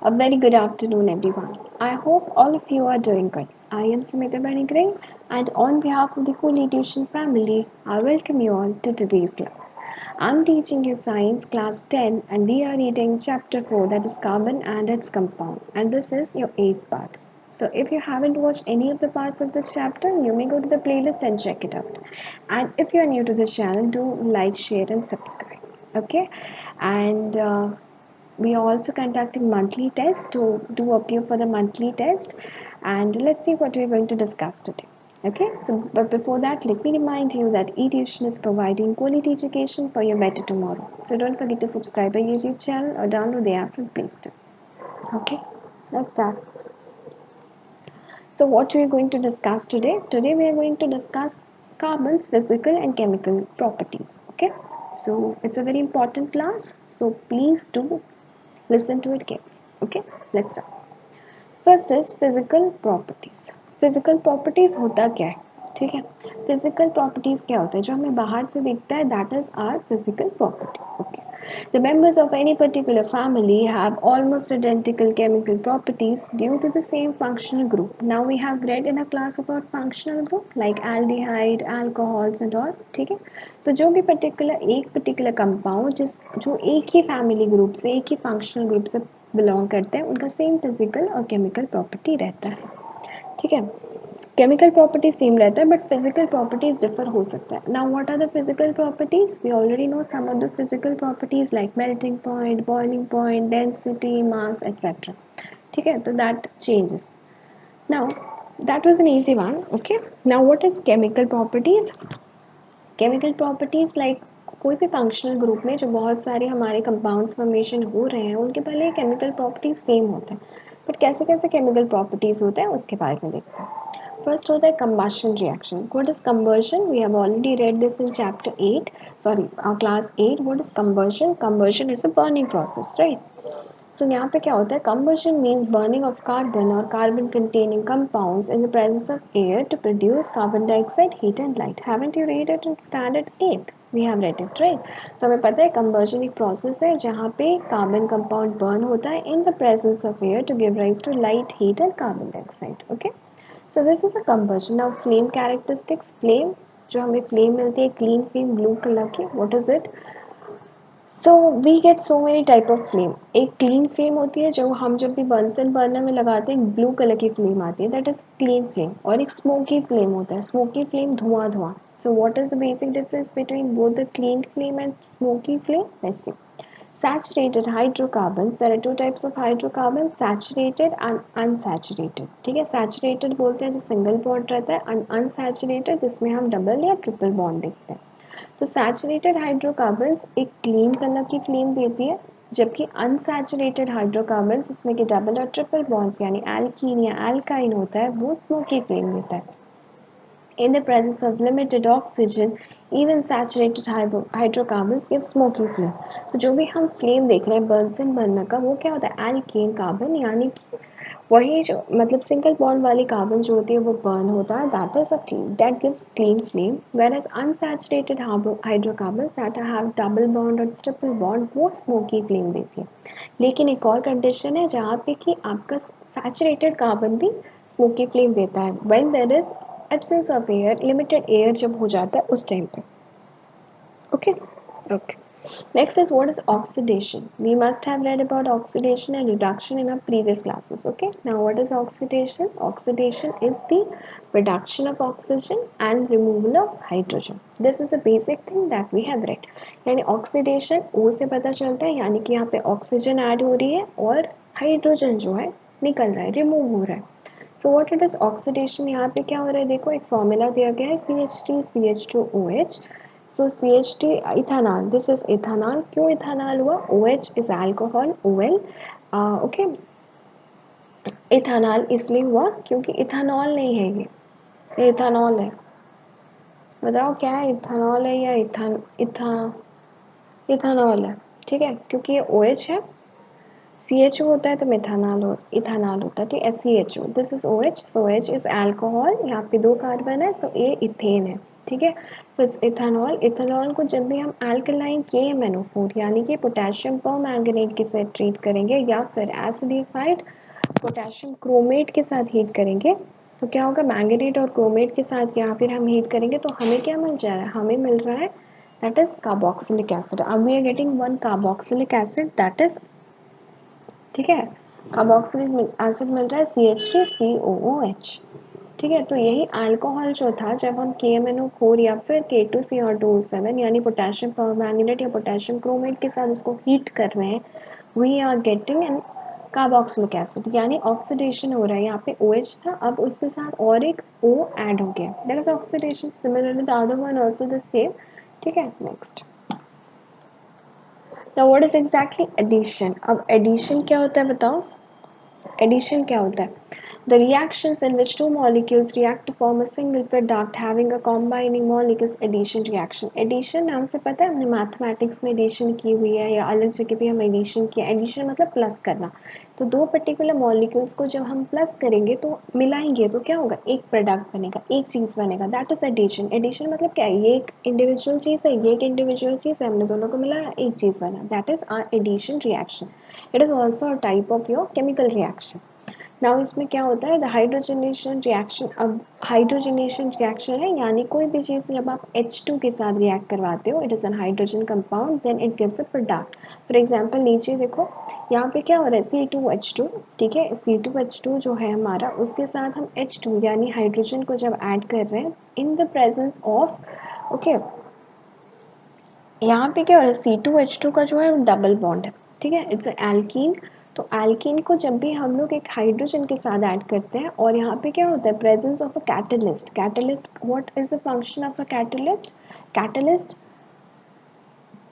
A very good afternoon, everyone. I hope all of you are doing good. I am Sumita Banigre, and on behalf of the Holy Tuition family, I welcome you all to today's class. I'm teaching you Science Class 10, and we are reading Chapter 4, that is Carbon and its Compound, and this is your 8th part. So, if you haven't watched any of the parts of this chapter, you may go to the playlist and check it out. And if you are new to this channel, do like, share, and subscribe. Okay, and we are also conducting monthly tests to do appear for the monthly test, and let's see what we're going to discuss today. Okay, so but before that, let me remind you that eTuition is providing quality education for your better tomorrow. So don't forget to subscribe our YouTube channel or download the app from Play Store. Okay, let's start. So what we are going to discuss today? Today we are going to discuss carbon's physical and chemical properties. Okay, so it's a very important class. So please do listen to it carefully. Okay, let's start. First is physical properties. Physical properties होता क्या है? ठीक है, physical properties क्या होता है? जो हमें बाहर से दिखता है, that is our physical property. Okay, the members of any particular family have almost identical chemical properties due to the same functional group. Now we have read in a class about functional group like aldehyde, alcohols and all. ठीक है, तो जो भी particular compound जो एक ही family group से, एक ही functional group से बिलोंग करते हैं, उनका सेम फिजिकल और केमिकल प्रॉपर्टी रहता है. ठीक है, केमिकल प्रॉपर्टी सेम रहता है बट फिजिकल प्रॉपर्टीज डिफर हो सकता है. Now what are the physical properties? We already know some of the physical properties like melting point, boiling point, density, mass etcetera. ठीक है, तो that changes. Now that was an easy one. Okay, now what is chemical properties? Chemical properties like कोई भी functional group में जो बहुत सारे हमारे कंपाउंड्स फॉर्मेशन हो रहे हैं, उनके पहले केमिकल प्रॉपर्टीज सेम होते हैं. बट कैसे कैसे केमिकल प्रॉपर्टीज़ होते हैं उसके बारे में देखते हैं. फर्स्ट होता है combustion reaction. What is combustion? We have already read this in chapter 8, sorry class 8. What is combustion? Combustion is a burning process, right? So यहाँ पे क्या होता है? Combustion means burning of carbon और carbon containing compounds in the presence of air to produce carbon dioxide, heat and light. Haven't you read it in standard 8? We have read it, right? तो हमें पता है combustion एक process है जहाँ पे carbon compound burn होता है in the presence of air to give rise to light, heat and carbon dioxide. Okay, so this is a combustion. Now flame characteristics. Flame, जो हमें फ्लेम मिलती है क्लीन फ्लेम ब्लू कलर की, what is it? So we get so many type of flame. एक clean flame होती है जो हम जब भी बर्नसन बर्नर में लगाते हैं, ब्लू कलर की फ्लेम आती है, दैट इज क्लीन फ्लेम. और एक स्मोकी फ्लेम होता है, स्मोकी फ्लेम धुआं धुआं. So what is the basic difference between both the clean flame and smoky flame? Let's see. Saturated hydrocarbons, there are two types of hydrocarbons, saturated and unsaturated. ठीक है, saturated बोलते हैं जो single bond रहता है, and unsaturated जिसमें हम double या ट्रिपल बॉन्ड देखते हैं. तो सैचुरेटेड हाइड्रोकार्बन्स एक क्लीन कलर की फ्लेम देती है, जबकि अनसैचुरेटेड हाइड्रोकार्बन्स जिसमें कि डबल और ट्रिपल बॉन्ड्स यानी एल्कीन या एल्काइन होता है, वो स्मोकी फ्लेम देता है. In the presence of limited oxygen, even saturated hydrocarbons give smoky flame. तो जो भी हम फ्लेम देख रहे हैं बर्नसन बर्नर का, वो क्या होता है? एल्केन कार्बन, यानी कि वही जो मतलब सिंगल बॉन्ड वाली कार्बन जो होती है वो बर्न होता है, that is a that gives clean flame. Whereas unsaturated hydrocarbons that have double bond और ट्रिपल बॉन्ड, वो स्मोकी फ्लेम देती है. लेकिन एक और कंडीशन है जहाँ पे कि आपका सैचुरेटेड कार्बन भी स्मोकी फ्लेम देता है, when there is absence of air, limited air जब हो जाता है उस टाइम पे. Okay okay. Next is what is oxidation. We must have read about oxidation and reduction in our previous classes. Okay. Now what is oxidation? Oxidation is the reduction of oxygen and removal of hydrogen. This is a basic thing that we have read. यानी oxidation O से पता चलता है, यानी कि यहाँ पे oxygen add हो रही है और hydrogen जो है निकल रहा है, remove हो रहा है. So what it is oxidation? यहाँ पे क्या हो रहा है? देखो एक फॉर्मूला दिया गया है CH3 CH2OH. So CH3 ethanol, this is ethanol. क्यों ethanol हुआ? OH is alcohol, OL. Okay, ethanol इसलिए हुआ क्योंकि ethanol नहीं है, ये ethanol है. बताओ क्या है, ethanol है या ethanol है? ठीक है, क्योंकि ये OH है, CHO होता है तो मेथानॉल इथानॉल होता है. ठीक है, CHO, this is OH. So OH is alcohol, यहाँ पे दो कार्बन है, so A इथेन है. ठीक है। So it's ethanol. इथेनॉल को जब भी हम अल्कलाइन KMnO4 यानी कि पोटेशियम परमैंगनेट के साथ ट्रीट करेंगे या फिर एसिडिफाइड पोटेशियम क्रोमेट के साथ हीट करेंगे तो क्या होगा, मैंगनेट और क्रोमेट के साथ या फिर हम हीट करेंगे तो हमें क्या मिल जा रहा है, हमें मिल रहा है दैट इज कार्बोक्सिलिक एसिड। अब we are getting one carboxylic acid that is, ठीक है, कार्बोक्सिलिक एसिड मिल रहा है CH3COOH। ठीक है, तो यही अल्कोहल जो था जब हम KMnO4 या फिर K2CR2O7 यानी पोटेशियम परमैंगनेट या पोटेशियम क्रोमेट के साथ उसको हीट कर रहे हैं, we are getting an carboxylic acid, यानी ऑक्सीडेशन हो रहा है। यहाँ पे OH था, अब उसके साथ और एक O ऐड हो गया, that is oxidation. Similarly the other one also the same. ठीक है, next. Now what is exactly addition? अब एडिशन क्या होता है बताओ? Addition क्या होता है? The reactions in which two molecules react to form a single product having a combining molecules addition reaction. Addition नाम से पता है, हमने मैथमेटिक्स में एडिशन की हुई है या अलग जगह भी हम एडिशन किया। एडिशन मतलब प्लस करना। तो दो पर्टिकुलर मॉलिक्यूल्स को जब हम प्लस करेंगे तो मिलाएंगे तो क्या होगा, एक प्रोडक्ट बनेगा, एक चीज़ बनेगा, दैट इज एडिशन। एडिशन मतलब क्या है, ये एक इंडिविजुअल चीज़ है, ये एक इंडिविजुअल चीज़ है, हमने दोनों को मिलाया, एक चीज़ बना, that is our addition reaction. It is also a type of your chemical reaction. Now इसमें क्या होता है, द हाइड्रोजनेशन रिएक्शन। अब हाइड्रोजनेशन रिएक्शन है यानी कोई भी चीज़ जब आप H2 के साथ रिएक्ट करवाते हो, it is an hydrogen compound, then it gives a product. For example नीचे देखो, यहाँ पे क्या हो रहा है, C2H2। ठीक है, C2H2 जो है हमारा, उसके साथ हम H2 यानी हाइड्रोजन को जब ऐड कर रहे हैं इन द प्रेजेंस ऑफ, ओके, यहाँ पे क्या हो रहा है, C2H2 का जो है डबल बॉन्ड है। ठीक है, इट्स एल्कीन। तो एल्कीन को जब भी हम लोग एक हाइड्रोजन के साथ ऐड करते हैं और यहाँ पे क्या होता है, presence of a catalyst. Catalyst, what is the function of a catalyst? Catalyst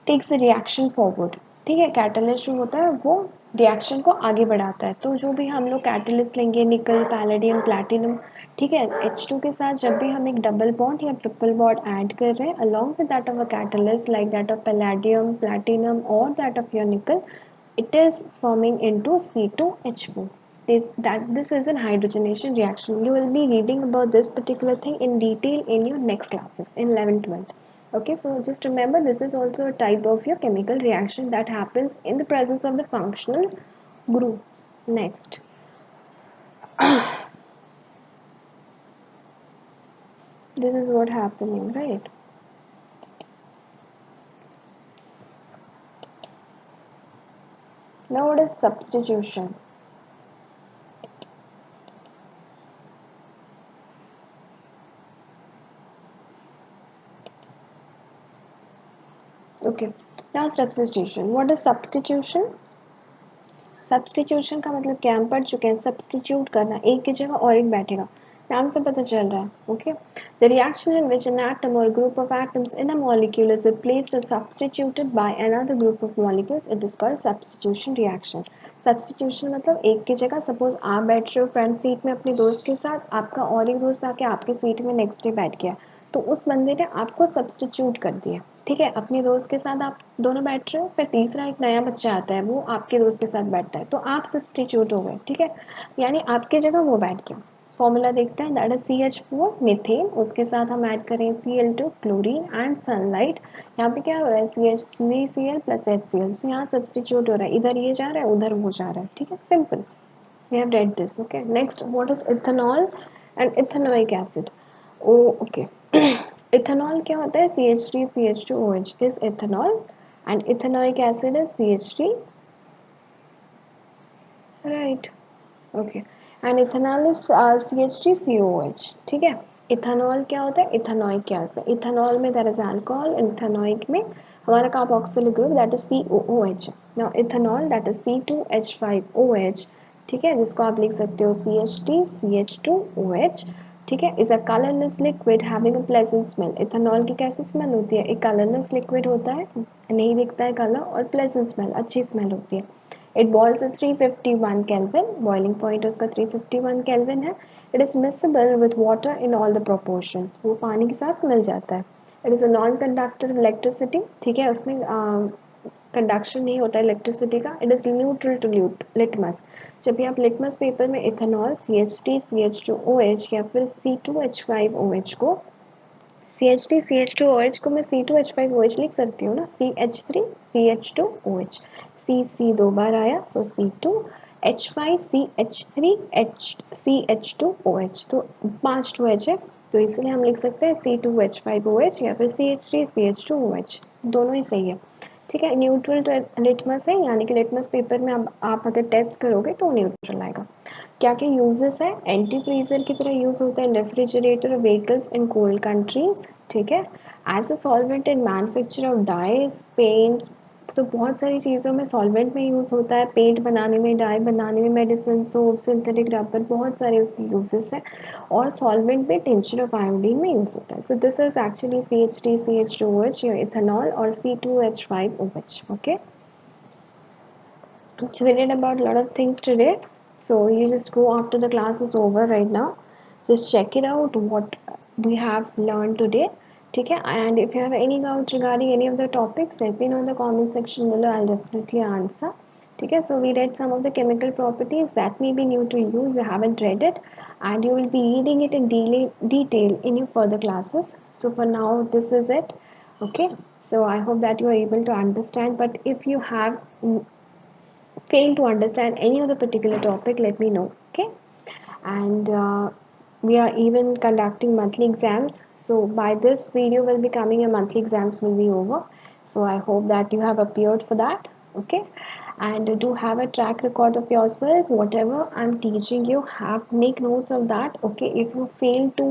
takes reaction forward. ठीक है, कैटलिस्ट जो होता है वो रिएक्शन को आगे बढ़ाता है। तो जो भी हम लोग कैटलिस्ट लेंगे, निकल, पैलेडियम, प्लैटिनम, ठीक है, H2 के साथ जब भी हम एक डबल बॉन्ड या ट्रिपल बॉन्ड ऐड कर रहे हैं along with that of a catalyst like that of palladium, platinum और दैट ऑफ योर निकल, it is forming into C2H4. That this is an hydrogenation reaction. You will be reading about this particular thing in detail in your next classes in 11th 12th. Okay, so just remember this is also a type of your chemical reaction that happens in the presence of the functional group. Next, this is what happening, right? Now what is substitution? Okay, now substitution. What is substitution? Substitution का मतलब क्या, हम पढ़ चुके हैं, substitute करना, एक की जगह और एक बैठेगा, नाम से पता चल रहा है। Okay, the reaction in which an atom or group of atoms in a molecule is replaced or substituted by another group of molecules, it is called substitution reaction. Substitution मतलब एक की जगह, सपोज आप बैठ रहे हो फ्रंट सीट में अपने दोस्त के साथ, आपका और एक दोस्त आके आपके सीट में नेक्स्ट डे बैठ गया, तो उस बंदे ने आपको सब्सटीट्यूट कर दिया। ठीक है, अपने दोस्त के साथ आप दोनों बैठ रहे हो, फिर तीसरा एक नया बच्चा आता है, वो आपके दोस्त के साथ बैठता है, तो आप सब्सटीट्यूट हो गए। ठीक है, यानी आपकी जगह वो बैठ गया। फॉर्मूला देखते हैं, दैट इज CH4 मीथेन, उसके साथ हम ऐड करें Cl2 क्लोरीन एंड सनलाइट। यहाँ पे क्या हो रहा है, CH3Cl प्लस HCl, सो यहाँ सब्सटीट्यूट हो रहा है, इधर ये जा रहा है उधर वो जा रहा है। ठीक है, simple, we have read this. Okay, next, what is ethanol and ethanoic acid? Oh, okay. Ethanol क्या होता है, CH3CH2OH is ethanol and ethanoic acid is CH3, right? Okay, and ethanol is CH3COOH. ठीक है, इथेनॉल क्या होता है, ethanoic क्या होता है, इथेनॉल में देयर इज अल्कोहल, इथेनॉइक में हमारा carboxylic group that is COOH। Now ethanol that is C2H5OH। ठीक है, जिसको आप लिख सकते हो CH3CH2OH। ठीक है, is a colourless liquid having a pleasant smell. Ethanol की कैसी स्मेल होती है, एक कलरलेस लिक्विड होता है, नहीं दिखता है कलर, और प्लेजेंट स्मेल, अच्छी स्मेल होती है। It boils at 351 Kelvin, boiling point उसका 351 Kelvin है। It is miscible with water in all the proportions, वो पानी के साथ मिल जाता है। It is a non conductor electricity. ठीक है, उसमें कंडक्शन नहीं होता है इलेक्ट्रिसिटी का। It is neutral to litmus. जब भी आप लिटमस पेपर में इथेनॉल CH3CH2OH या फिर C2H5OH को CH3CH2OH को मैं C2H5OH लिख सकती हूँ ना, CH3CH2OH, C दो बार आया तो C2H5CH3CH2OH, तो 5 2H है, तो इसलिए हम लिख सकते हैं C2H5OH या फिर CH3CH2OH, दोनों ही सही है। ठीक है, न्यूट्रल लिटमस है, यानी कि लिटमस पेपर में आप अगर टेस्ट करोगे तो न्यूट्रल आएगा। क्या क्या यूजेस है, एंटी फ्रीजर की तरह यूज होता है in refrigerator vehicles in cold countries. ठीक है, as a solvent in manufacture of dyes paints, तो बहुत सारी चीज़ों में सॉल्वेंट में यूज़ होता है, पेंट बनाने में, डाई बनाने में, मेडिसिन, सोप, सिंथेटिक रबर, बहुत सारे उसके यूजेस हैं। और सॉल्वेंट में टिंचर ऑफ आयोडीन में यूज़ होता है। सो this is actually CH3CH2OH, your ethanol, or C2H5OH. Okay, so we did about a lot of things today. So you just go after the class is over right now. Just check it out what we have learned today. ठीक है, and if you have any doubts regarding any of the topics, let me know in the comment section below. I'll definitely answer. ठीक है, so we read some of the chemical properties that may be new to you. You haven't read it, and you will be reading it in detail in your further classes. So for now, this is it. Okay, so I hope that you are able to understand. But if you have fail to understand any of the particular topic, let me know. Okay, and we are even conducting monthly exams, so by this video will be coming, a monthly exams will be over. So I hope that you have appeared for that. Okay, and do have a track record of yourself, whatever I'm teaching you, have make notes of that. Okay, if you fail to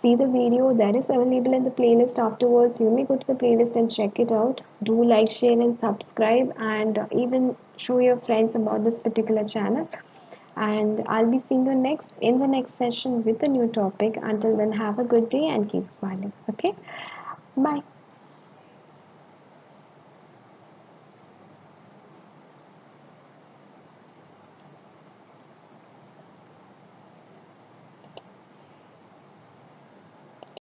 see the video that is available in the playlist afterwards, you may go to the playlist and check it out. Do like, share and subscribe, and even show your friends about this particular channel. And I'll be seeing you next in the next session with a new topic. Until then, have a good day and keep smiling. Okay, bye.